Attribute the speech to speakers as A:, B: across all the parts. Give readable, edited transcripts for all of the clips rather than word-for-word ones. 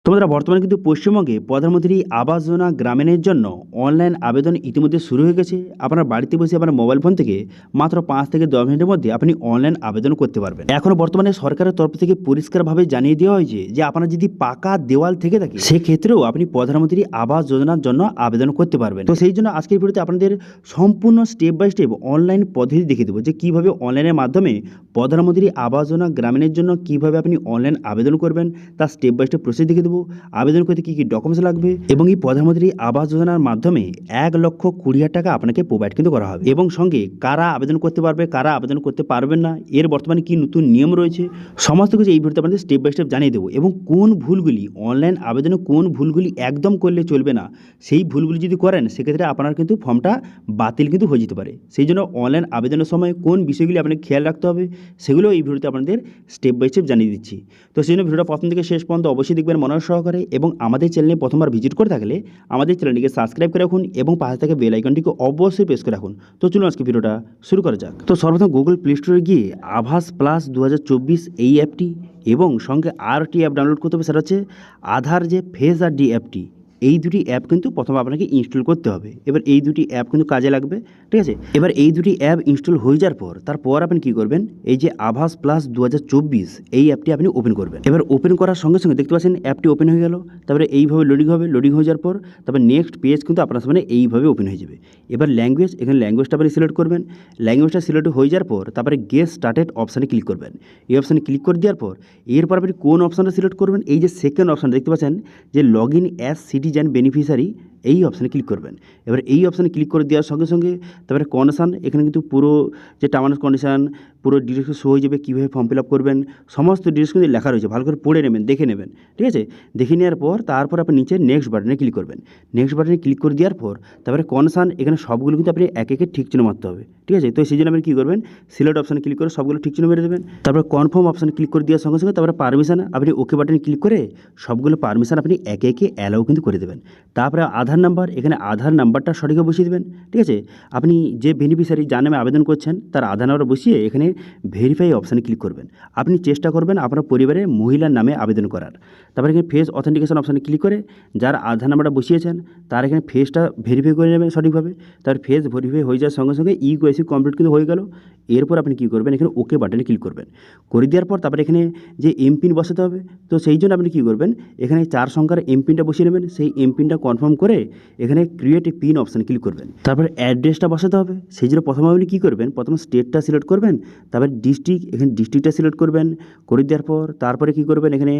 A: তোমরা বর্তমানে কিন্তু পশ্চিমবঙ্গে প্রধানমন্ত্রী আবাস যোজনা গ্রামীণের জন্য অনলাইন আবেদন ইতিমধ্যে শুরু হয়ে গেছে। আপনার বাড়িতে বসে আপনার মোবাইল ফোন থেকে মাত্র 5 থেকে 10 মিনিটের মধ্যে আপনি অনলাইন আবেদন করতে পারবেন। এখন বর্তমানে সরকারের তরফ থেকে পরিষ্কারভাবে জানিয়ে দেওয়া হয়েছে যে আপনার যদি পাকা দেওয়াল থেকে থাকে সেক্ষেত্রেও আপনি প্রধানমন্ত্রী আবাস যোজনার জন্য আবেদন করতে পারবেন। তো সেই জন্য আজকের ভিডিওতে আপনাদের সম্পূর্ণ স্টেপ বাই স্টেপ অনলাইন পদ্ধতি দেখিয়ে দেবো যে কীভাবে অনলাইনের মাধ্যমে প্রধানমন্ত্রী আবাস যোজনা গ্রামীণের জন্য কীভাবে আপনি অনলাইন আবেদন করবেন তার স্টেপ বাই স্টেপ প্রসেস দেখিয়ে দেবো। আবেদন করতে কী কী ডকুমেন্টস লাগবে এবং এই প্রধানমন্ত্রী আবাস যোজনার মাধ্যমে 1,20,000 টাকা আপনাকে প্রোভাইড কিন্তু করা হবে এবং সঙ্গে কারা আবেদন করতে পারবে কারা আবেদন করতে পারবেন না, এর বর্তমানে কি নতুন নিয়ম রয়েছে, সমস্ত কিছু এই ভিডিওতে আপনাদের স্টেপ বাই স্টেপ জানিয়ে দেবো। এবং কোন ভুলগুলি অনলাইন আবেদনে কোন ভুলগুলি একদম করলে চলবে না, সেই ভুলগুলি যদি করেন সেক্ষেত্রে আপনার কিন্তু ফর্মটা বাতিল কিন্তু হয়ে যেতে পারে। সেই জন্য অনলাইন আবেদনের সময় কোন বিষয়গুলি আপনাকে খেয়াল রাখতে হবে সেগুলো এই ভিডিওতে আপনাদের স্টেপ বাই স্টেপ জানিয়ে দিচ্ছি। তো সেই জন্য ভিডিওটা প্রথম থেকে শেষ পর্যন্ত অবশ্যই দেখবেন মনোযোগ সহকারে এবং আমাদের চ্যানেলে প্রথমবার ভিজিট করে থাকলে আমাদের চ্যানেলটিকে সাবস্ক্রাইব করে রাখুন এবং পাশে থেকে বেল আইকনটিকে অবশ্যই প্রেস করে রাখুন। তো চলুন আজকে ভিডিওটা শুরু করা যাক। তো সর্বপ্রথম গুগল প্লে স্টোরে গিয়ে আভাস প্লাস 2024 এই অ্যাপটি এবং সঙ্গে আরটি অ্যাপ ডাউনলোড করতে হবে, সেটা হচ্ছে আধার যে ফেস আর ডি অ্যাপটি, এই দুটি অ্যাপ কিন্তু প্রথমে আপনাকে ইনস্টল করতে হবে। এবার এই দুটি অ্যাপ কিন্তু কাজে লাগবে, ঠিক আছে। এবার এই দুটি অ্যাপ ইনস্টল হয়ে যাওয়ার পর তারপর আপনি কী করবেন, এই যে আভাস প্লাস 2024 এই অ্যাপটি আপনি ওপেন করবেন। এবার ওপেন করার সঙ্গে সঙ্গে দেখতে পাচ্ছেন অ্যাপটি ওপেন হয়ে গেল। তারপরে এইভাবে লোডিং হবে, লোডিং হয়ে যাওয়ার পর তারপরে নেক্সট পেজ কিন্তু আপনার সামনে এইভাবে ওপেন হয়ে যাবে। এবার ল্যাঙ্গুয়েজ, এখানে ল্যাঙ্গুয়েজটা আপনি সিলেক্ট করবেন। ল্যাঙ্গুয়েজটা সিলেক্ট হয়ে যাওয়ার পর তারপরে গেট স্টার্টেড অপশানে ক্লিক করবেন। এই অপশানে ক্লিক করে দেওয়ার পর এরপর আপনি কোন অপশানটা সিলেক্ট করবেন, এই যে সেকেন্ড অপশান দেখতে পাচ্ছেন যে log in as citizen beneficiary, এই অপশানে ক্লিক করবেন। এবার এই অপশানে ক্লিক করে দেওয়ার সঙ্গে সঙ্গে তারপরে কন্ডিশন, এখানে কিন্তু পুরো যে টার্ম অ্যান্ড কন্ডিশন পুরো ডিটেলস শো হয়ে যাবে, কীভাবে ফর্ম ফিল আপ করবেন সমস্ত ডিটেলস কিন্তু লেখা রয়েছে, ভালো করে পড়ে নেবেন, দেখে নেবেন, ঠিক আছে। দেখে নেওয়ার পর তারপর আপনি নিচে নেক্সট বাটনে ক্লিক করবেন। নেক্সট বাটনে ক্লিক করে দেওয়ার পর তারপরে কন্ডিশন, এখানে সবগুলো কিন্তু আপনি এক একে ঠিক চিহ্ন মারতে হবে, ঠিক আছে। তো সেই জন্য আপনি কী করবেন, সিলেক্ট অপশানে ক্লিক করে সবগুলো ঠিক চিহ্ন মেরে দেবেন। তারপর কনফার্ম অপশানে ক্লিক করে দেওয়ার সঙ্গে সঙ্গে তারপরে পারমিশন আপনি ওকে বাটনে ক্লিক করে সবগুলো পারমিশন আপনি একে একে অ্যালাউ কিন্তু করে দেবেন। তারপরে আধার নাম্বার, এখানে আধার নাম্বারটা সঠিকভাবে বসিয়ে দেবেন, ঠিক আছে। আপনি যে বেনিফিশিয়ারি যার নামে আবেদন করছেন তার আধার নাম্বার বসিয়ে এখানে ভেরিফাই অপশানে ক্লিক করবেন। আপনি চেষ্টা করবেন আপনার পরিবারের মহিলার নামে আবেদন করার। তারপরে এখানে ফেস অথেন্টিকেশন অপশানে ক্লিক করে যার আধার নাম্বারটা বসিয়েছেন তার এখানে ফেসটা ভেরিফাই করে নেবেন সঠিকভাবে। তার ফেস ভেরিফাই হয়ে যাওয়ার সঙ্গে সঙ্গে ইউকেওয়াইসি কমপ্লিট কিন্তু হয়ে গেল। এরপর আপনি কী করবেন, এখানে ওকে বাটনে ক্লিক করবেন। করে দেওয়ার পর তারপরে এখানে যে এমপিন বসাতে হবে, তো সেই জন্য আপনি কী করবেন, এখানে 4 সংখ্যার এমপিনটা বসিয়ে নেবেন। সেই এমপিনটা কনফার্ম করে এখানে ক্রিয়েট এ পিন অপশানে ক্লিক করবেন। তারপরে অ্যাড্রেসটা বসাতে হবে, সেই জন্য প্রথমে আপনি কী করবেন, প্রথমে স্টেটটা সিলেক্ট করবেন, তারপরে ডিস্ট্রিক্ট, এখানে ডিস্ট্রিক্টটা সিলেক্ট করবেন। করে দেওয়ার পর তারপরে কী করবেন, এখানে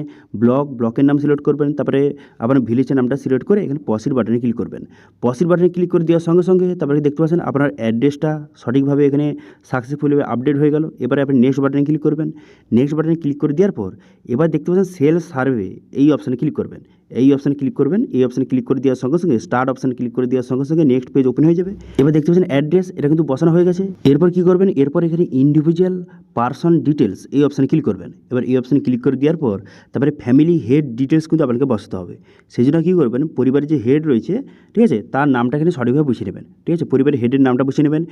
A: ব্লকের নাম সিলেক্ট করবেন। তারপরে আপনার ভিলেজের নামটা সিলেক্ট করে এখানে পসিড বাটনে ক্লিক করবেন। পসিড বাটনে ক্লিক করে দেওয়ার সঙ্গে সঙ্গে তারপরে দেখতে পাচ্ছেন আপনার অ্যাড্রেসটা সঠিকভাবে এখানে সাকসেসফুলি আপডেট হয়ে গেল। এবারে আপনি নেক্সট বাটনে ক্লিক করবেন। নেক্সট বাটনে ক্লিক করে দেওয়ার পর এবার দেখতে পাচ্ছেন সেলফ সার্ভে, এই অপশানে ক্লিক করবেন। এই অপশানে ক্লিক করবেন। এই অপশানে ক্লিক করে দেওয়ার সঙ্গে সঙ্গে স্টার্ট অপশানে ক্লিক করে দেওয়ার সঙ্গে সঙ্গে নেক্সট পেজ ওপেন হয়ে যাবে। এবার দেখতে পাচ্ছেন অ্যাড্রেস, এটা কিন্তু বসানো হয়ে গেছে। এরপর কী করবেন, এরপর এখানে ইন্ডিভিজুয়াল পার্সন ডিটেলস এই অপশানে ক্লিক করবেন। এবার এই অপশানে ক্লিক করে দেওয়ার পর তারপরে ফ্যামিলি হেড ডিটেলস কিন্তু আপনাকে বসাতে হবে। সেই জন্য কী করবেন, পরিবারের যে হেড রয়েছে, ঠিক আছে, তার নামটা এখানে সঠিকভাবে বসিয়ে নেবেন, ঠিক আছে। পরিবারের হেডের নামটা বসিয়ে নেবেন।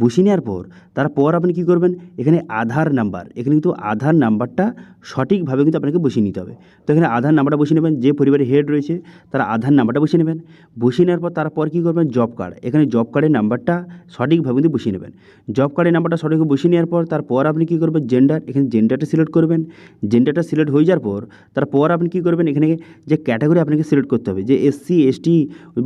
A: বসিয়ে নেওয়ার পর তারপর আপনি কী করবেন, এখানে আধার নাম্বার, এখানে কিন্তু আধার নাম্বারটা সঠিকভাবে কিন্তু আপনাকে বসিয়ে নিতে হবে। তো এখানে আধার নাম্বারটা বসিয়ে নেবেন, যে পরিবারের হেড রয়েছে তার আধার নাম্বারটা বসিয়ে নেবেন। বসিয়ে নেওয়ার পর তারপর কী করবেন, জব কার্ড, এখানে জব কার্ডের নাম্বারটা সঠিকভাবে কিন্তু বসিয়ে নেবেন। জব কার্ডের নাম্বারটা সঠিকভাবে বসিয়ে নেওয়ার পর তারপর আপনি কী করবেন, জেন্ডার, এখানে জেন্ডারটা সিলেক্ট করবেন। জেন্ডারটা সিলেক্ট হয়ে যাওয়ার পর তারপর আপনি কী করবেন, এখানে যে ক্যাটাগরি আপনাকে সিলেক্ট করতে হবে, যে এসসি এসটি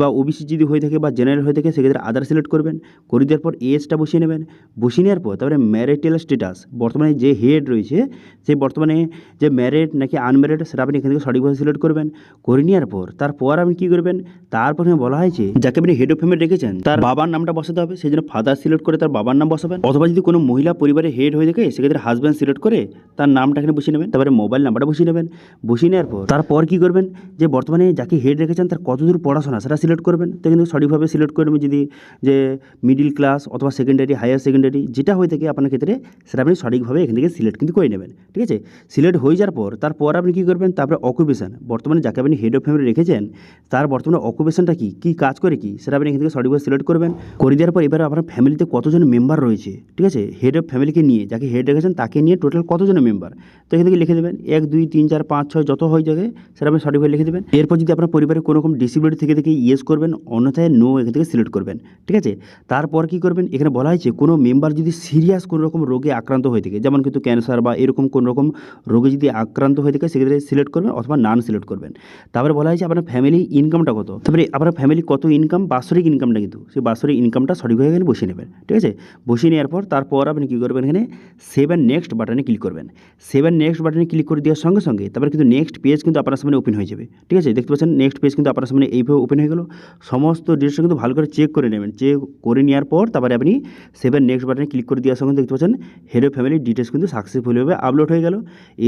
A: বা ওবিসি যদি হয়ে থাকে বা জেনারেল হয়ে থাকে সেক্ষেত্রে আধার সিলেক্ট করবেন। করে দেওয়ার পর এজটা বসিয়ে নেবেন। বসিয়ে নেওয়ার পর তারপরে ম্যারিটাল স্ট্যাটাস, বর্তমানে যে হেড রয়েছে সেই বর্তমানে যে ম্যারিড নাকি আনম্যারিড সেটা আপনি এখান থেকে সঠিকভাবে সিলেক্ট করবেন। করে নেওয়ার পর তারপর আপনি কী করবেন, তারপর বলা হয়েছে যাকে আপনি হেড অফ ফ্যামিলি রেখেছেন তার বাবার নামটা বসাতে হবে, সেই জন্য ফাদার সিলেক্ট করে তার বাবার নাম বসাবেন। অথবা যদি কোনো মহিলা পরিবারের হেড হয়ে থাকে সেক্ষেত্রে হাজব্যান্ড সিলেক্ট করে তার নামটা এখানে বসিয়ে নেবেন। তারপরে মোবাইল নাম্বারটা বসিয়ে নেবেন। বসিয়ে নেওয়ার পর তারপর কী করবেন, যে বর্তমানে যাকে হেড রেখেছেন তার কতদূর পড়াশোনা সেটা সিলেক্ট করবেন। তো কিন্তু সঠিকভাবে সিলেক্ট করবেন, যদি যে মিডিল ক্লাস অথবা সেকেন্ডারি হায়ার সেকেন্ডারি যেটা হয়ে থাকে আপনার ক্ষেত্রে সেটা আপনি সঠিকভাবে এখান থেকে সিলেক্ট কিন্তু করে নেবেন, ঠিক আছে। সিলেক্ট হয়ে যাওয়ার পর তারপর আপনি কী করবেন, তারপরে অকুপেশন, বর্তমানে যাকে আপনি হেড অফ ফ্যামিলি রেখেছেন তার বর্তমানে অকুপেশনটা কী কাজ করে সেটা আপনি এখান থেকে সঠিকভাবে সিলেক্ট করবেন। করে দেওয়ার পর এবার আপনার ফ্যামিলিতে কতজন মেম্বার রয়েছে, ঠিক আছে, হেড অফ ফ্যামিলিকে নিয়ে যাকে হেড রেখেছেন তাকে নিয়ে টোটাল কতজনের মেম্বার। তো এখান থেকে লিখে দেবেন 1 2 3 4 5 6 যত হয় জায়গায় সেটা আপনি সঠিকভাবে লিখে দেবেন। এরপর যদি আপনার পরিবারে কোনো রকম ডিসেবিলিটি থেকে ইয়েস করবেন, অন্যথায় নো এখান থেকে সিলেক্ট করবেন। ঠিক আছে, তারপর কি করবেন, এখানে বলা হয়েছে কোনো মেম্বার যদি সিরিয়াস কোনো রকম রোগে আক্রান্ত হয়ে থাকে, যেমন কিন্তু ক্যান্সার বা এরকম কোনো রকম রোগে যদি আক্রান্ত হয়ে থাকে সেক্ষেত্রে সিলেক্ট করবেন অথবা নান সিলেক্ট করবেন। তারপরে বলা হয়েছে আপনার ফ্যামিলি ইনকামটা কত, তারপরে আপনার ফ্যামিলি কত ইনকাম, বাৎসরিক ইনকামটা কিন্তু সেই বাৎসরিক ইনকামটা সঠিকভাবে এখানে বসিয়ে নেবেন। ঠিক আছে, বসিয়ে নেওয়ার পর তারপর আপনি কী করবেন, এখানে সেভ অ্যান্ড নেক্সট বাটনে ক্লিক করবেন। সেভ অ্যান্ড নেক্সট বাটনে ক্লিক করে দেওয়ার সঙ্গে সঙ্গে তারপরে কিন্তু নেক্সট পেজ কিন্তু আপনার সামনে ওপেন হয়ে যাবে। ঠিক আছে, দেখতে পাচ্ছেন নেক্সট পেজ কিন্তু আপনার সামনে এইভাবে ওপেন হয়ে গেল। সমস্ত ডিটেলসটা কিন্তু ভালো করে চেক করে নেবেন। চেক করে নেওয়ার পর তারপরে আপনি সেভ অ্যান্ড নেক্সট বাটনে ক্লিক করে দেওয়ার সঙ্গে দেখতে পাচ্ছেন হেড অফ ফ্যামিলি ডিটেলস কিন্তু সাকসেসফুলভাবে আপলোড হয়ে গেল।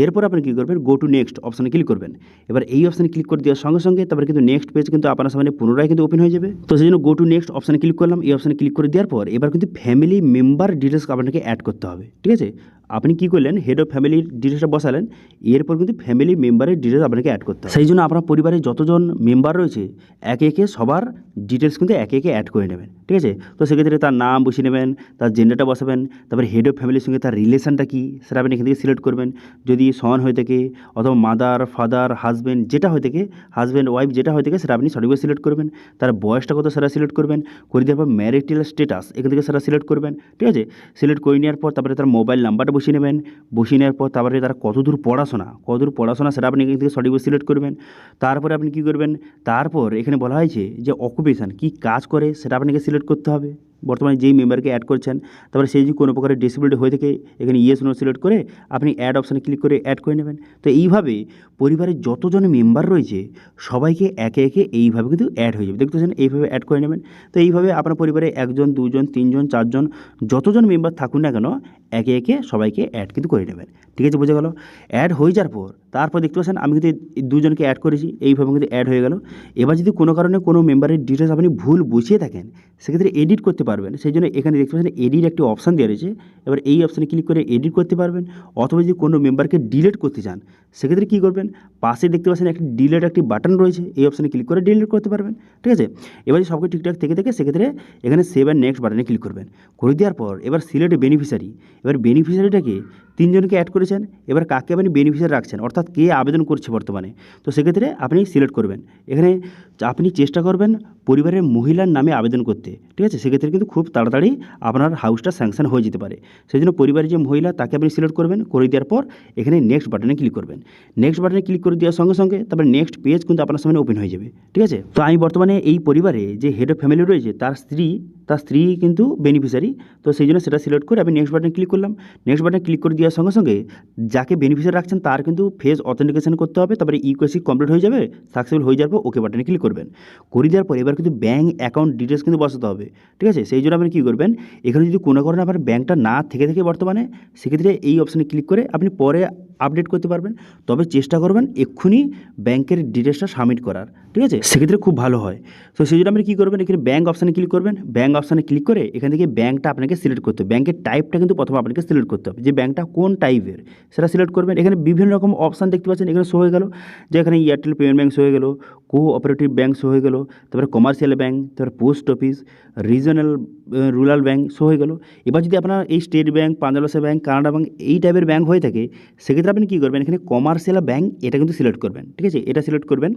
A: এরপর আপনি কী করবেন, গো টু নেক্সট অপশানে ক্লিক করবেন। এবার এই অপশানে ক্লিক করে দেওয়ার সঙ্গে সঙ্গে তারপরে কিন্তু নেক্সট পেজ কিন্তু আপনার সামনে পুনরায় কিন্তু ওপেন হয়ে যাবে। তো সেই জন্য গো টু নেক্সট অপশানে ক্লিক করলাম। এই অপশানে ক্লিক করে দেওয়ার পর এবার কিন্তু ফ্যামিলি মেম্বার ডিটেলস আপনাকে অ্যাড করতে হবে। ঠিক আছে, আপনি কী করলেন, হেড অফ ফ্যামিলির ডিটেলসটা বসালেন, এরপর কিন্তু ফ্যামিলি মেম্বারের ডিটেলস আপনাকে অ্যাড করতে হবে। সেই জন্য আপনার পরিবারে যতজন মেম্বার রয়েছে একে একে সবার ডিটেলস কিন্তু একে একে অ্যাড করে নেবেন। ঠিক আছে, তো সেক্ষেত্রে তার নাম বসিয়ে নেবেন, তার জেন্ডারটা বসাবেন, তারপরে হেড অফ ফ্যামিলির সঙ্গে তার রিলেশনটা কী সেটা আপনি এখান থেকে সিলেক্ট করবেন। যদি সন হয়ে থাকে অথবা মাদার ফাদার হাজব্যান্ড যেটা হয়ে থাকে, হাজব্যান্ড ওয়াইফ যেটা হয়ে থাকে সেটা আপনি সঠিকভাবে সিলেক্ট করবেন। তার বয়সটা কত সেটা সিলেক্ট করবেন। করে দেওয়ার পর ম্যারিটাল স্ট্যাটাস এখান থেকে সেটা সিলেক্ট করবেন। ঠিক আছে, সিলেক্ট করে নেওয়ার পর তারপরে তার মোবাইল নাম্বারটা বসিয়ে নেবেন। বসিয়ে নেওয়ার পর তারপরে তারা কতদূর পড়াশোনা সেটা আপনি এখান থেকে সঠিকভাবে সিলেক্ট করবেন। তারপরে আপনি কী করবেন, তারপর এখানে বলা হয়েছে যে অকুপেশান কী কাজ করে সেটা আপনাকে সিলেক্ট করতে হবে। বর্তমানে যেই মেম্বারকে অ্যাড করছেন তারপরে সেই যদি কোনো প্রকারের ডিসেবিলিটি হয়ে থাকে এখানে ইয়েস নো সিলেক্ট করে আপনি অ্যাড অপশানে ক্লিক করে অ্যাড করে নেবেন। তো এইভাবে পরিবারের যতজন মেম্বার রয়েছে সবাইকে একে একে এইভাবে কিন্তু অ্যাড হয়ে যাবে। দেখতে পাচ্ছেন এইভাবে অ্যাড করে নেবেন। তো এইভাবে আপনার পরিবারে 1 জন 2 জন 3 জন 4 জন যতজন মেম্বার থাকুন না কেন একে একে সবাইকে অ্যাড কিন্তু করে নেবেন। ঠিক আছে, বোঝা গেল। অ্যাড হয়ে যাওয়ার পর তারপর দেখতে পাচ্ছেন আমি কিন্তু 2 জনকে অ্যাড করেছি, এইভাবে কিন্তু অ্যাড হয়ে গেল। এবার যদি কোনো কারণে কোনো মেম্বারের ডিটেলস আপনি ভুল বসিয়ে থাকেন সেক্ষেত্রে এডিট করতে পারবেন। সেই জন্য এখানে দেখতে পাচ্ছেন এডিট একটি অপশান দেওয়া রয়েছে। এবার এই অপশানে ক্লিক করে এডিট করতে পারবেন। অথবা যদি কোনো মেম্বারকে ডিলিট করতে চান সেক্ষেত্রে কী করবেন, পাশে দেখতে পাচ্ছেন একটি ডিলিট একটি বাটন রয়েছে, এই অপশানে ক্লিক করে ডিলিট করতে পারবেন। ঠিক আছে, এবার যদি সবকে ঠিকঠাক থেকে সেক্ষেত্রে এখানে সেভ অ্যান্ড নেক্সট বাটনে ক্লিক করবেন। করে দেওয়ার পর এবার সিলেক্ট বেনিফিশিয়ারি, এবার বেনিফিশিয়ারিটাকে 3 জনকে অ্যাড করেছেন, এবার কাকে আপনি বেনিফিশিয়ারি রাখছেন অর্থাৎ কে আবেদন করছে বর্তমানে, তো সেক্ষেত্রে আপনি সিলেক্ট করবেন। এখানে আপনি চেষ্টা করবেন পরিবারের মহিলার নামে আবেদন করতে। ঠিক আছে, সেক্ষেত্রে কিন্তু খুব তাড়াতাড়ি আপনার হাউসটা স্যাংশন হয়ে যেতে পারে। সেই জন্য পরিবারের যে মহিলা তাকে আপনি সিলেক্ট করবেন। করে দেওয়ার পর এখানে নেক্সট বাটনে ক্লিক করবেন। নেক্সট বাটনে ক্লিক করে দেওয়ার সঙ্গে সঙ্গে তারপরে নেক্সট পেজ কিন্তু আপনার সামনে ওপেন হয়ে যাবে। ঠিক আছে, তো আমি বর্তমানে এই পরিবারে যে হেড অফ ফ্যামিলি রয়েছে তার স্ত্রী কিন্তু বেনিফিশিয়ারি, তো সেই জন্য সেটা সিলেক্ট করে আমি নেক্সট বাটনে ক্লিক করলাম। নেক্সট বাটনে ক্লিক করে দেওয়ার সঙ্গে সঙ্গে যাকে বেনিফিশিয়ারি রাখছেন তার কিন্তু ফেস অথেন্টিকেশন করতে হবে। তারপরে ইকোয়েসি কমপ্লিট হয়ে যাবে, সাকসেসফুল হয়ে যাওয়ার পর ওকে বাটনে ক্লিক করবেন। করে দেওয়ার পর এবার কিন্তু ব্যাঙ্ক অ্যাকাউন্ট ডিটেলস কিন্তু বসাতে হবে। ঠিক আছে, সেই জন্য আপনি কী করবেন, এখানে যদি কোনো কারণে আপনার ব্যাঙ্কটা না থেকে বর্তমানে সেক্ষেত্রে এই অপশানে ক্লিক করে আপনি পরে আপডেট করতে পারবেন। তবে চেষ্টা করবেন এক্ষুনি ব্যাংকের ডিটেলসটা সাবমিট করার। ঠিক আছে, সেক্ষেত্রে খুব ভালো হয়। তো সেই জন্য আপনি কী করবেন, এখানে ব্যাঙ্ক অপশানে ক্লিক করবেন। ব্যাঙ্ক অপশানে ক্লিক করে এখান থেকে ব্যাঙ্কটা আপনাকে সিলেক্ট করতে হবে। ব্যাঙ্কের টাইপটা কিন্তু প্রথমে আপনাকে সিলেক্ট করতে হবে যে ব্যাঙ্কটা কোন টাইপের সেটা সিলেক্ট করবেন। এখানে বিভিন্ন রকম অপশান দেখতে পাচ্ছেন, এখানে শো হয়ে গেল যে এখানে এয়ারটেল পেমেন্ট ব্যাঙ্ক শো হয়ে গেল, কোঅপারেটিভ ব্যাঙ্ক শো হয়ে গেল, তারপরে কমার্শিয়াল ব্যাঙ্ক, তারপরে post office, regional rural bank show হয়ে গেল। এবার যদি আপনার এই state bank, Punjab national bank, Canada bank এই টাইপের ব্যাঙ্ক হয়ে থাকে সেক্ষেত্রে আপনি কী করবেন, এখানে কমার্শিয়াল ব্যাঙ্ক এটা কিন্তু সিলেক্ট করবেন। ঠিক আছে, এটা সিলেক্ট করবেন।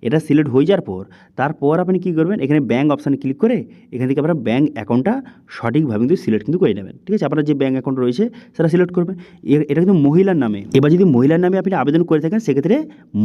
A: এটা সিলেক্ট হয়ে যাওয়ার পর তারপর আপনি কী করবেন, এখানে ব্যাঙ্ক অপশানে ক্লিক করে এখান থেকে আপনার ব্যাঙ্ক অ্যাকাউন্টটা সঠিকভাবে কিন্তু সিলেক্ট কিন্তু করে নেবেন। ঠিক আছে, আপনার যে ব্যাঙ্ক অ্যাকাউন্ট রয়েছে সেটা সিলেক্ট করবেন। এটা কিন্তু মহিলার নামে। এবার যদি মহিলার নামে আপনি আবেদন করে থাকেন সেক্ষেত্রে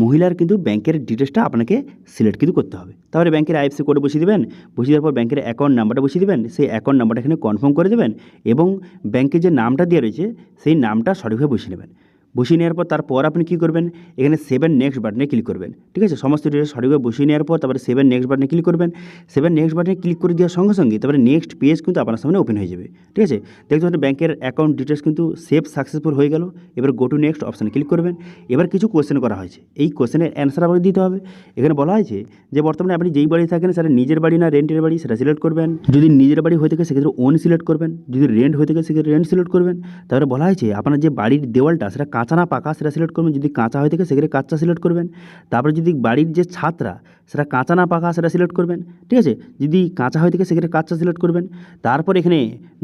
A: মহিলার কিন্তু ব্যাঙ্কের ডিটেলসটা আপনাকে সিলেক্ট কিন্তু করতে হবে। তাহলে ব্যাঙ্কের আইএফএসসি কোড বসিয়ে দেবেন। বসিয়ে দেওয়ার পর ব্যাঙ্কের অ্যাকাউন্ট নাম্বারটা বসিয়ে দেবেন। সেই অ্যাকাউন্ট নাম্বারটা এখানে কনফার্ম করে দেবেন এবং ব্যাঙ্কের যে নামটা দেওয়া রয়েছে সেই নামটা সঠিকভাবে বসিয়ে নেবেন। বসিয়ে নেওয়ার পর তারপর আপনি কী করবেন, এখানে সেভ নেক্সট বাটনে ক্লিক করবেন। ঠিক আছে, সমস্ত ডিটেলস সঠিকভাবে বসিয়ে নেওয়ার পর তারপরে সেভ নেক্সট বাটনে ক্লিক করবেন। সেভ নেক্সট বাটনে ক্লিক করে দেওয়ার সঙ্গে সঙ্গে তারপরে নেক্সট পেজ কিন্তু আপনার সামনে ওপেন হয়ে যাবে। ঠিক আছে, দেখতে পাচ্ছেন ব্যাঙ্কের অ্যাকাউন্ট ডিটেলস কিন্তু সেভ সাকসেসফুল হয়ে গেল। এবার গো টু নেক্সট অপশানে ক্লিক করবেন। এবার কিছু কোয়েশ্চেন করা হয়েছে, এই কোয়েশ্চেনের অ্যান্সার আপনাকে দিতে হবে। এখানে বলা হয়েছে যে বর্তমানে আপনি যেই বাড়ি থাকেন সেটা নিজের বাড়ি না রেন্টের বাড়ি সেটা সিলেক্ট করবেন। যদি নিজের বাড়ি হয়ে থাকে সেক্ষেত্রে ওন সিলেক্ট করবেন। যদি রেন্ট হয়ে থাকে সেক্ষেত্রে রেন্ট সিলেক্ট করবেন। তারপরে বলা হয়েছে আপনার যে বাড়ির দেওয়ালটা সেটা কাঁচা না পাকা সেটা সিলেক্ট করবেন, যদি কাঁচা হয়ে থাকে সেক্ষেত্রে কাঁচা সিলেক্ট করবেন। তারপরে যদি বাড়ির যে ছাদটা সেটা কাঁচা না পাকা সেটা সিলেক্ট করবেন, ঠিক আছে। যদি কাঁচা হয়ে থাকে সেক্ষেত্রে কাঁচা সিলেক্ট করবেন। তারপর এখানে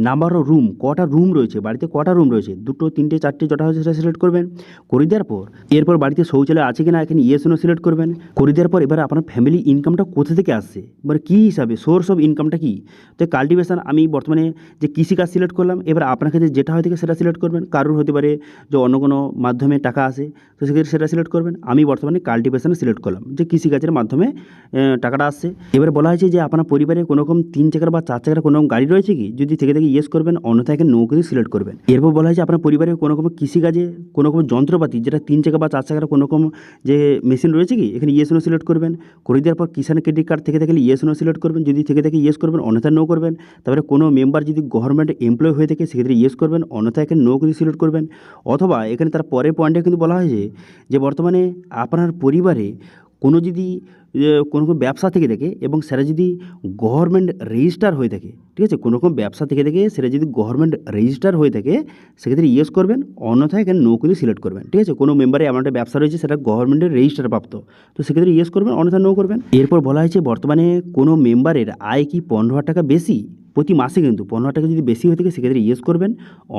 A: নাম্বার অফ রুম, কটা রুম রয়েছে বাড়িতে, কটা রুম রয়েছে, 2, 3, 4 যটা হয়েছে সেটা সিলেক্ট করবেন। করে দেওয়ার পর এরপর বাড়িতে শৌচালয় আছে কিনা এখানে ইয়েস নো সিলেক্ট করবেন। করে দেওয়ার পর এবার আপনার ফ্যামিলি ইনকামটা কোথা থেকে আসছে, মানে কী হিসাবে সোর্স অফ ইনকামটা কী। তো কাল্টিভেশন আমি বর্তমানে যে কৃষিকাজ সিলেক্ট করলাম, এবার আপনার কাছে যেটা হয়ে থাকে সেটা সিলেক্ট করবেন। কারোর হতে পারে যে অন্য কোনো মাধ্যমে টাকা আসে, তো সেক্ষেত্রে সেটা সিলেক্ট করবেন। আমি বর্তমানে কাল্টিভেশন সিলেক্ট করলাম, যে কৃষিকাজের মাধ্যমে টাকাটা আসছে। এবার বলা হয়েছে যে আপনার পরিবারে কোনো রকম 3 চাকার বা 4 চাকার কোনো রকম গাড়ি রয়েছে কি, যদি থেকে থাকে ইয়েস করবেন, অন্যথায় এখানে নো করে সিলেক্ট করবেন। এরপর বলা হয়েছে আপনার পরিবারে কোনো রকম কৃষিকাজে কোনো রকম যন্ত্রপাতি যেটা 3 চাকা বা 4 চাকার কোনো রকম যে মেশিন রয়েছে কি, এখানে ইয়েস নো সিলেক্ট করবেন। করে দেওয়ার পর কিষাণ ক্রেডিট কার্ড থেকে থাকলে ইয়েস নো সিলেক্ট করবেন, যদি থেকে থাকে ইয়েস করবেন, অন্যথায় নো করবেন। তারপরে কোনো মেম্বার যদি গভর্নমেন্ট এমপ্লয় হয়ে থাকে সেক্ষেত্রে ইয়েস করবেন, অন্যথায় এখানে নো করে সিলেক্ট করবেন। অথবা এখানে তার পরের পয়েন্টে কিন্তু বলা হয়েছে যে বর্তমানে আপনার পরিবারে কোনো যদি কোনো রকম ব্যবসা থেকে থাকে এবং সেটা যদি গভর্নমেন্ট রেজিস্টার হয়ে থাকে, ঠিক আছে, কোনো রকম ব্যবসা থেকে থাকে সেটা যদি গভর্নমেন্ট রেজিস্টার হয়ে থাকে সেক্ষেত্রে ইয়েস করবেন, অন্যথায় এখানে নো করে সিলেক্ট করবেন, ঠিক আছে। কোনো মেম্বারে এমন একটা ব্যবসা রয়েছে সেটা গভর্নমেন্টের রেজিস্টার প্রাপ্ত, তো সেক্ষেত্রে ইয়েস করবেন, অন্যথায় নো করবেন। এরপর বলা হয়েছে বর্তমানে কোনো মেম্বারের আয় কি 15,000 টাকা বেশি প্রতি মাসে, কিন্তু 15,000 টাকা যদি বেশি হয়ে থাকে সেক্ষেত্রে ইয়েস করবেন,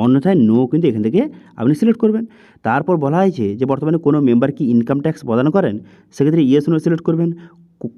A: অন্যথায় নো কিন্তু এখান থেকে আপনি সিলেক্ট করবেন। তারপর বলা হয়েছে যে বর্তমানে কোনো মেম্বার কি ইনকাম ট্যাক্স প্রদান করেন, সেক্ষেত্রে ইয়েস নো সিলেক্ট করবেন।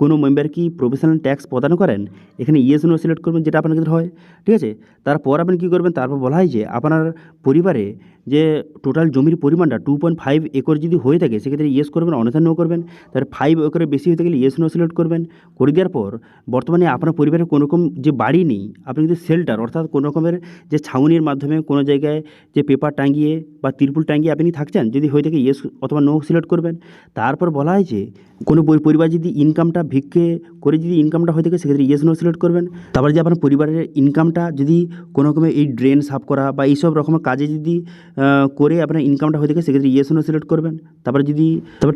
A: কোনো মেম্বার কি প্রফেশনাল ট্যাক্স প্রদান করেন, এখানে ইয়েস নো সিলেক্ট করবেন, যেটা আপনার ক্ষেত্রে হয়, ঠিক আছে। তারপর আপনি কী করবেন, তারপর বলা হয় যে আপনার পরিবারে যে টোটাল জমির পরিমাণটা 2.5 একর যদি হয়ে থাকে সেক্ষেত্রে ইয়েস করবেন, অন্যথায় নো করবেন। তারপরে 5 একরের বেশি হতে গেলে ইয়েস নো সিলেক্ট করবেন। করে দেওয়ার পর বর্তমানে আপনার পরিবারে কোনো রকম যে বাড়ি নেই, আপনি যদি শেল্টার অর্থাৎ কোনো রকমের যে ছাউনির মাধ্যমে কোনো জায়গায় যে পেপার টাঙিয়ে বা তিরপুল টাঙিয়ে আপনি থাকছেন, যদি হয়ে থাকে ইয়েস অথবা নো সিলেক্ট করবেন। তারপর বলা হয় যে কোনো পরিবার যদি ইনকামটা ভিক্ষে করে যদি ইনকামটা হয়ে থাকে সেক্ষেত্রে ইয়েস নো সিলেক্ট করবেন। তারপরে যে আপনার পরিবারের ইনকামটা যদি কোনো রকমের এই ড্রেন সাফ করা বা এইসব রকমের কাজে যদি করে আপনার ইনকামটা হয়ে থাকে সেক্ষেত্রে ইয়েস নো সিলেক্ট করবেন। তারপর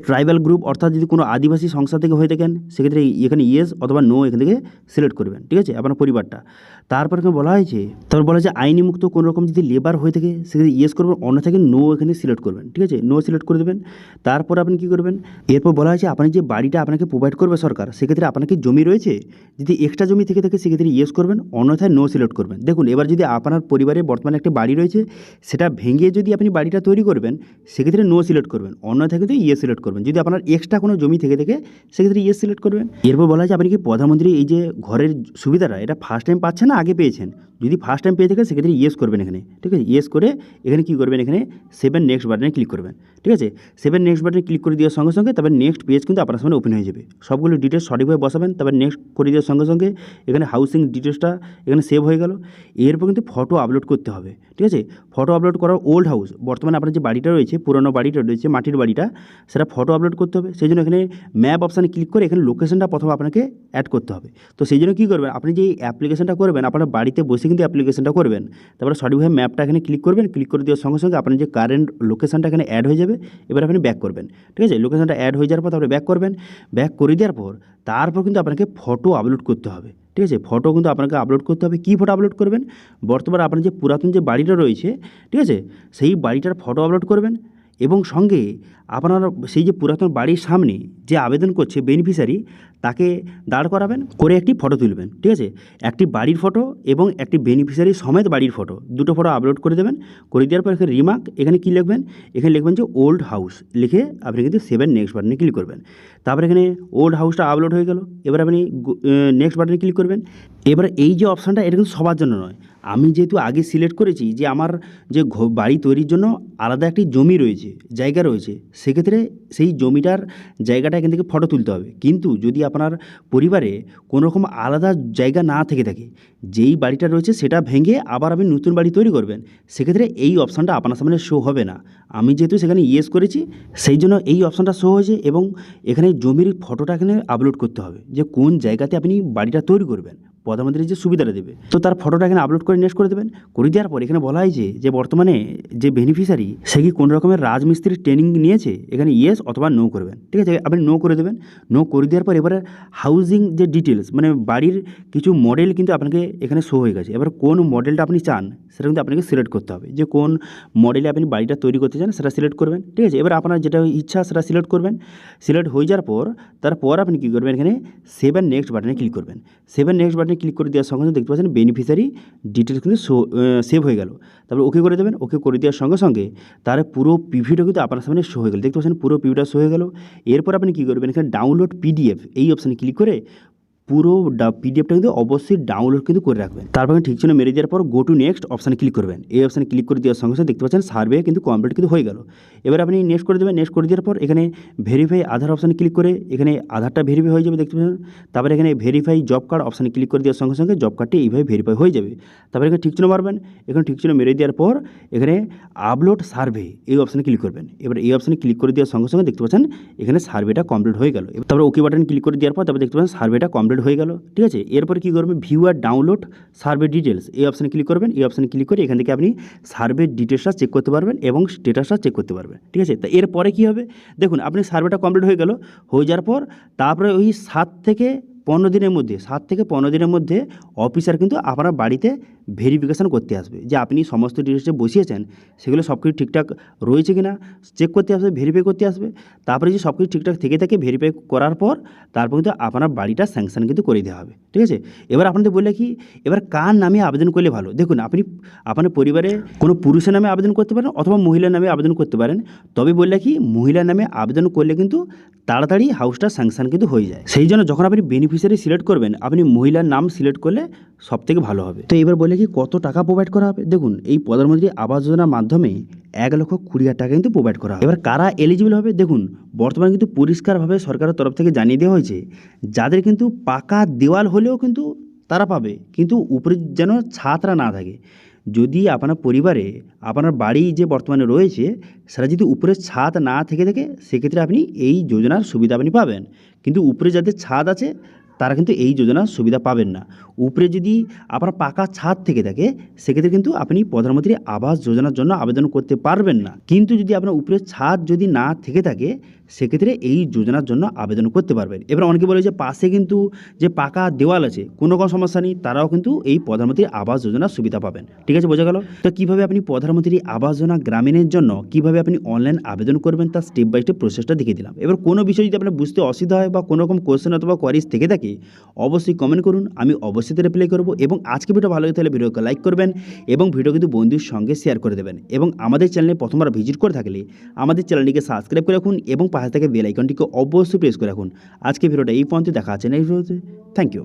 A: ট্রাইবাল গ্রুপ অর্থাৎ যদি কোনো আদিবাসী সংস্থা থেকে হয়ে থাকেন সেক্ষেত্রে এখানে ইয়েস অথবা নো এখান থেকে সিলেক্ট করবেন, ঠিক আছে, আপনার পরিবারটা। তারপর এখানে বলা হয়েছে আইনি মুক্ত কোনো রকম যদি লেবার হয়ে থাকে সেক্ষেত্রে ইয়েস করবেন, অন্যথায় নো এখানে সিলেক্ট করবেন, ঠিক আছে, নো সিলেক্ট করে দেবেন। তারপর আপনি কী করবেন, এরপর বলা হয়েছে আপনি যে বাড়িটা আপনাকে প্রোভাইড করবে সরকার, সেক্ষেত্রে আপনাকে জমি রয়েছে, যদি এক্সট্রা জমি থেকে থাকে সেক্ষেত্রে ইয়েস করবেন, অন্যথায় নো সিলেক্ট করবেন। দেখুন এবার যদি আপনার পরিবারে বর্তমানে একটা বাড়ি রয়েছে, সেটা ভেঙে যদি আপনি বাড়িটা তৈরি করবেন সেক্ষেত্রে নো সিলেক্ট করবেন, অন্যথায় কিন্তু ইয়েস সিলেক্ট করবেন। যদি আপনার এক্সট্রা কোনো জমি থেকে থাকে সেক্ষেত্রে ইয়েস সিলেক্ট করবেন। এরপর বলা হয়েছে আপনি কি প্রধানমন্ত্রী এই যে ঘরের সুবিধাটা এটা ফার্স্ট টাইম পাচ্ছেন না আগে পেয়েছেন, যদি ফার্স্ট টাইম পেয়ে থাকে সেক্ষেত্রে ইয়েস করবেন এখানে, ঠিক আছে। ইয়েস করে এখানে কী করবেন, এখানে 7 নেক্সট বাটনে ক্লিক করবেন, ঠিক আছে। 7 নেক্সট বাটনে ক্লিক করে দেওয়ার সঙ্গে সঙ্গে তারপর নেক্সট পেজ কিন্তু আপনার সামনে ওপেন হয়ে যাবে। সবগুলো ডিটেলস সঠিকভাবে বসাবেন, তারপর নেক্সট করে দেওয়ার সঙ্গে সঙ্গে এখানে হাউসিং ডিটেলসটা এখানে সেভ হয়ে গেল। এরপর কিন্তু ফটো আপলোড করতে হবে, ঠিক আছে। ফটো আপলোড করার ওল্ড হাউস, বর্তমানে আপনার যে বাড়িটা রয়েছে পুরনো বাড়িটা রয়েছে মাটির বাড়িটা, সেটা ফটো আপলোড করতে হবে। সেই জন্য এখানে ম্যাপ অপশানে ক্লিক করে এখানে লোকেশনটা প্রথমে আপনাকে অ্যাড করতে হবে। তো সেই জন্য কী করবেন, আপনি যে অ্যাপ্লিকেশনটা করবেন আপনার বাড়িতে বসে কিন্তু অ্যাপ্লিকেশনটা করবেন। তারপরে সঠিকভাবে ম্যাপটা এখানে ক্লিক করবেন, ক্লিক করে দেওয়ার সঙ্গে সঙ্গে আপনার যে কারেন্ট লোকেশনটা এখানে অ্যাড হয়ে যাবে। এবার আপনি ব্যাক করবেন, ঠিক আছে। লোকেশনটা অ্যাড হয়ে যাওয়ার পর তারপরে ব্যাক করবেন। ব্যাক করে দেওয়ার পর তারপর কিন্তু আপনাকে ফটো আপলোড করতে হবে, ঠিক আছে। ফটো কিন্তু আপনাকে আপলোড করতে হবে। কী ফটো আপলোড করবেন, বর্তমানে আপনার যে পুরাতন যে বাড়িটা রয়েছে, ঠিক আছে, সেই বাড়িটার ফটো আপলোড করবেন এবং সঙ্গে আপনার সেই যে পুরাতন বাড়ির সামনে যে আবেদন করছে বেনিফিশিয়ারি তাকে দাঁড় করাবেন, করে একটি ফটো তুলবেন, ঠিক আছে। একটি বাড়ির ফটো এবং একটি বেনিফিশিয়ারি সমেত বাড়ির ফটো, দুটো ফটো আপলোড করে দেবেন। করে দেওয়ার পর এখানে রিমার্ক এখানে কী লিখবেন, এখানে লিখবেন যে ওল্ড হাউস, লিখে আপনি কিন্তু 7 নেক্সট বাটনে ক্লিক করবেন। তারপরে এখানে ওল্ড হাউসটা আপলোড হয়ে গেল। এবার আপনি নেক্সট বাটনে ক্লিক করবেন। এবার এই যে অপশানটা এটা কিন্তু সবার জন্য নয়, আমি যেহেতু আগে সিলেক্ট করেছি যে আমার যে বাড়ি তৈরির জন্য আলাদা একটি জমি রয়েছে, জায়গা রয়েছে, সেক্ষেত্রে সেই জমিটার জায়গাটা এখান থেকে ফটো তুলতে হবে। কিন্তু যদি আপনার পরিবারে কোনো রকম আলাদা জায়গা না থেকে থাকে, যেই বাড়িটা রয়েছে সেটা ভেঙে আবার আপনি নতুন বাড়ি তৈরি করবেন, সেক্ষেত্রে এই অপশানটা আপনার সামনে শো হবে না। আমি যেহেতু সেখানে ইয়েস করেছি সেই জন্য এই অপশানটা শো হয়েছে এবং এখানে জমির ফটোটা এখানে আপলোড করতে হবে, যে কোন জায়গাতে আপনি বাড়িটা তৈরি করবেন। প্রধানমন্ত্রীর যে সুবিধাটা দেবে। তো তার ফটোটা এখানে আপলোড করে নেক্সট করে দেবেন। করে দেওয়ার পর এখানে বলা হয়েছে যে বর্তমানে যে বেনিফিশিয়ারি সে কি কোনো রকমের রাজমিস্ত্রির ট্রেনিং নিয়েছে, এখানে ইয়েস অথবা নো করবেন। ঠিক আছে, আপনি নো করে দেবেন। নো করে দেওয়ার পর এবারে হাউজিং যে ডিটেলস মানে বাড়ির কিছু মডেল কিন্তু আপনাকে এখানে শো হয়ে গেছে। এবার কোন মডেলটা আপনি চান সেটা কিন্তু আপনাকে সিলেক্ট করতে হবে, যে কোন মডেলে আপনি বাড়িটা তৈরি করতে চান সেটা সিলেক্ট করবেন। ঠিক আছে, এবার আপনার যেটা ইচ্ছা সেটা সিলেক্ট করবেন। সিলেক্ট হয়ে যাওয়ার পর তারপর আপনি কী করবেন, এখানে সেভ অ্যান্ড নেক্সট বাটনে ক্লিক করবেন। সেভ অ্যান্ড নেক্সট বাটনে ক্লিক করে দেওয়ার সঙ্গে সঙ্গে দেখতে পাচ্ছেন বেনিফিশিয়ারি ডিটেলস কিন্তু সেভ হয়ে গেল। তারপর ওকে করে দেবেন। ওকে করে দেওয়ার সঙ্গে সঙ্গে তার পুরো পিভিটা কিন্তু আপনার সামনে শো হয়ে গেল। দেখতে পাচ্ছেন পুরো পিভিটা শো হয়ে গেল। এরপর আপনি কী করবেন, এখানে ডাউনলোড পিডিএফ এই অপশানে ক্লিক করে পুরো পিডিএফটা কিন্তু অবশ্যই ডাউনলোড কিন্তু করে রাখবেন। তারপর ঠিক চিহ্ন মেরে দেওয়ার পর গো টু নেক্সট অপশানে ক্লিক করবেন। এই অপশানে ক্লিক করে দেওয়ার সঙ্গে সঙ্গে দেখতে পাচ্ছেন সার্ভে কিন্তু কমপ্লিট কিন্তু হয়ে গেল। এবার আপনি নেক্সট করে দেবেন। নেক্সট করে দেওয়ার পর এখানে ভেরিফাই আধার অপশানে ক্লিক করে এখানে আধারটা ভেরিফাই হয়ে যাবে দেখতে পাচ্ছেন। তারপরে এখানে ভেরিফাই জব কার্ড অপশানে ক্লিক করে দেওয়ার সঙ্গে সঙ্গে জব কার্ডটি এইভাবে ভেরিফাই হয়ে যাবে। তারপরে এখানে ঠিক চিহ্ন মারবেন। এখানে ঠিক চিহ্ন মেরে দেওয়ার পর এখানে আপলোড সার্ভে এই অপশানে ক্লিক করবেন। এবার এই অপশানে ক্লিক করে দেওয়ার সঙ্গে সঙ্গে দেখতে পাচ্ছেন এখানে সার্ভেটা কমপ্লিট হয়ে গেল। তারপরে ওকে বাটন ক্লিক করে দেওয়ার পর তারপর দেখতে পাচ্ছেন সার্ভেটা কমপ্লিট হয়ে গেল। ঠিক আছে, এরপর কী করবেন, ভিউ আর ডাউনলোড সার্ভে ডিটেলস এই অপশানে ক্লিক করবেন। এই অপশানে ক্লিক করে এখান থেকে আপনি সার্ভে ডিটেলসটা চেক করতে পারবেন এবং স্ট্যাটাসটা চেক করতে পারবেন। ঠিক আছে, তা এরপরে কী হবে দেখুন, আপনি সার্ভেটা কমপ্লিট হয়ে গেল। হয়ে যাওয়ার পর তারপরে ওই 7 থেকে 15 দিনের মধ্যে অফিসার কিন্তু আপনার বাড়িতে ভেরিফিকেশান করতে আসবে, যে আপনি সমস্ত ডিটেলসে বসিয়েছেন সেগুলো সব কিছু ঠিকঠাক রয়েছে কি না চেক করতে আসবে, ভেরিফাই করতে আসবে। তারপরে যে সব কিছু ঠিকঠাক থেকে থাকে ভেরিফাই করার পর তারপর কিন্তু আপনার বাড়িটা স্যাংশন কিন্তু করে দেওয়া হবে। ঠিক আছে, এবার আপনাদের বললে কি এবার কার নামে আবেদন করলে ভালো, দেখুন আপনি আপনার পরিবারে কোনো পুরুষের নামে আবেদন করতে পারেন অথবা মহিলার নামে আবেদন করতে পারেন। তবে বললে কি মহিলার নামে আবেদন করলে কিন্তু তাড়াতাড়ি হাউসটা স্যাংশন কিন্তু হয়ে যায়। সেই জন্য যখন আপনি বেনিফিশিয়ারি সিলেক্ট করবেন আপনি মহিলার নাম সিলেক্ট করলে সবথেকে ভালো হবে। তো এবার বলে কি কত টাকা প্রোভাইড করা হবে, দেখুন এই প্রধানমন্ত্রী আবাস যোজনার মাধ্যমে 1,20,000 টাকা কিন্তু প্রোভাইড করা হবে। এবার কারা এলিজিবল হবে, দেখুন বর্তমানে কিন্তু পরিষ্কারভাবে সরকারের তরফ থেকে জানিয়ে দেওয়া হয়েছে যাদের কিন্তু পাকা দেওয়াল হলেও কিন্তু তারা পাবে, কিন্তু উপরে যেন ছাদরা না থাকে। যদি আপনার পরিবারে আপনার বাড়ি যে বর্তমানে রয়েছে সেটা যদি উপরে ছাদ না থেকে থাকে সেক্ষেত্রে আপনি এই যোজনার সুবিধা আপনি পাবেন, কিন্তু উপরে যাদের ছাদ আছে তারা কিন্তু এই যোজনার সুবিধা পাবেন না। উপরে যদি আপনার পাকা ছাদ থেকে থাকে সেক্ষেত্রে কিন্তু আপনি প্রধানমন্ত্রী আবাস যোজনার জন্য আবেদন করতে পারবেন না। কিন্তু যদি আপনার উপরে ছাদ যদি না থেকে থাকে সেক্ষেত্রে এই যোজনার জন্য আবেদন করতে পারবেন। এবার অনেকে বলে যে পাশে কিন্তু যে পাকা দেওয়াল আছে কোনো সমস্যা নেই, তারাও কিন্তু এই প্রধানমন্ত্রী আবাস যোজনার সুবিধা পাবেন। ঠিক আছে, বোঝা গেল। তো কীভাবে আপনি প্রধানমন্ত্রী আবাস যোজনা গ্রামীণের জন্য কীভাবে আপনি অনলাইন আবেদন করবেন তার স্টেপ বাই স্টেপ প্রসেসটা দেখিয়ে দিলাম। এবার কোনো বিষয় যদি আপনার বুঝতে অসুবিধা হয় বা কোনো রকম কোয়েশ্চেন অথবা কোয়ারিজ থেকে থাকে অবশ্যই কমেন্ট করুন, আমি অবশ্যই রিপ্লাই করব। এবং আজকে ভিডিও ভালো লাগে তাহলে ভিডিওকে লাইক করবেন এবং ভিডিও কিন্তু বন্ধুর সঙ্গে শেয়ার করে দেবেন। এবং আমাদের চ্যানেলে প্রথমবার ভিজিট করে থাকলে আমাদের চ্যানেলটিকে সাবস্ক্রাইব করে রাখুন এবং পাশে থেকে বেল আইকনটিকে অবশ্যই প্রেস করে রাখুন। আজকে ভিডিওটা এই পর্যন্ত, দেখা আছে নেক্সট ভিডিওতে। Thank you.